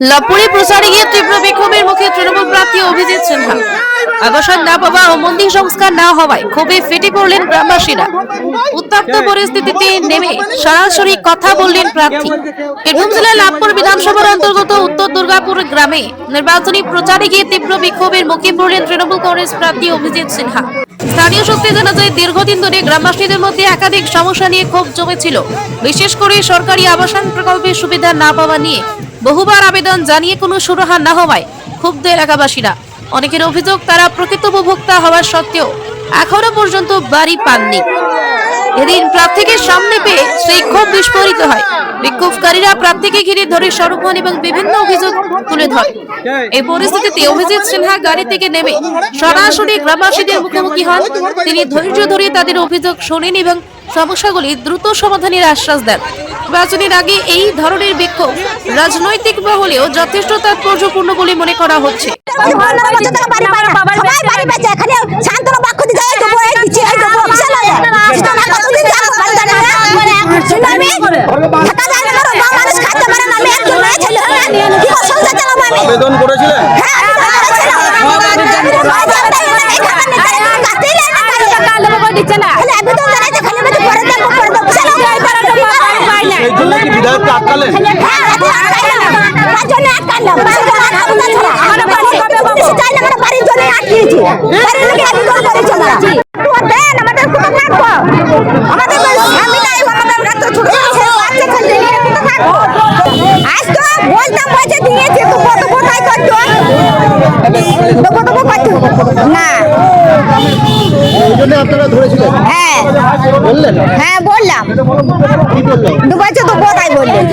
লাভপুরে প্রচারে গিয়ে তীব্র বিক্ষোভের মুখে তৃণমূল প্রার্থী অভিজিৎ সিনহা। আবাসন না পাওয়া ও মন্দির সংস্কার না হওয়ায় ক্ষোভে ফেটে পড়লেন গ্রামবাসীরা। উত্তপ্ত পরিস্থিতিতে নেমে সরাসরি কথা বললেন প্রার্থী। বীরভূম জেলার লাভপুর বিধানসভার অন্তর্গত উত্তর দুর্গাপুর গ্রামে নির্বাচনী প্রচারে গিয়ে তীব্র বিক্ষোভের মুখে পড়লেন তৃণমূল কংগ্রেস প্রার্থী অভিজিৎ সিনহা। স্থানীয় সূত্রে জানা যায়, দীর্ঘদিন ধরে গ্রামবাসীদের মধ্যে একাধিক সমস্যা নিয়ে ক্ষোভ জমেছিল। বিশেষ করে সরকারি আবাসন প্রকল্পের সুবিধা না পাওয়া নিয়ে বহুবার আবেদন জানিয়ে কোনো সুরাহা না হওয়ায় ক্ষুব্ধ এলাকাবাসীরা। অনেকের অভিযোগ, তারা প্রকৃত উপভোক্তা হওয়ার সত্ত্বেও এখনো পর্যন্ত বাড়ি পাননি। এদিন প্রার্থীকে সামনে পেয়ে সেই ক্ষোভ বিস্ফোরিত হয়। বিক্ষোভকারীরা প্রার্থীকে ঘিরে ধরে স্বরূপন এবং বিভিন্ন অভিযোগ তুলে ধরে। এই পরিস্থিতিতে অভিজিৎ সিনহা গাড়ি থেকে নেমে সরাসরি গ্রামবাসীদের মুখোমুখি হন। তিনি ধৈর্য ধরে তাদের অভিযোগ শোনেন এবং সমস্যাগুলি দ্রুত সমাধানের আশ্বাস দেন। নির্বাচনের আগে এই ধরনের বিক্ষোভ রাজনৈতিক মহলেও যথেষ্ট তাৎপর্যপূর্ণ বলে মনে করা হচ্ছে। আবেদন করেছিলেন? সেই জন্য কি বিধায়ককে আটকালেন? আপনারা ধরেছিলেন? হ্যাঁ বললেন? হ্যাঁ বললাম, কি বললেন? দুবাইছে তো কোথায় বললেন?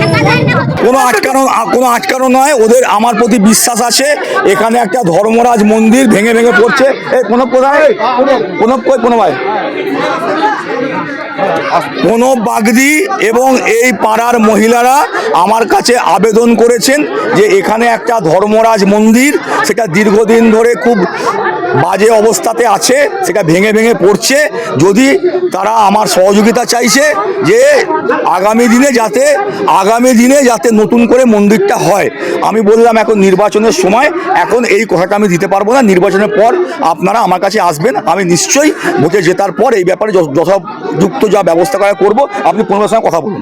কোনো আটকানো নয়, ওদের আমার প্রতি বিশ্বাস আছে। এখানে একটা ধর্মরাজ মন্দির ভেঙে ভেঙে পড়ছে। কোনো বাগদি এবং এই পাড়ার মহিলারা আমার কাছে আবেদন করেছেন যে এখানে একটা ধর্মরাজ মন্দির, সেটা দীর্ঘদিন ধরে খুব বাজে অবস্থাতে আছে, সেটা ভেঙে ভেঙে পড়ছে। যদি তারা আমার সহযোগিতা চাইছে যে আগামী দিনে যাতে নতুন করে মন্দিরটা হয়। আমি বললাম এখন নির্বাচনের সময়, এখন এই কথাটা আমি দিতে পারবো না। নির্বাচনের পর আপনারা আমার কাছে আসবেন, আমি নিশ্চয়ই ভোটে জেতার পর এই ব্যাপারে যথাযুক্ত যা ব্যবস্থা করা করবো। আপনি পনেরোর সঙ্গে কথা বলুন।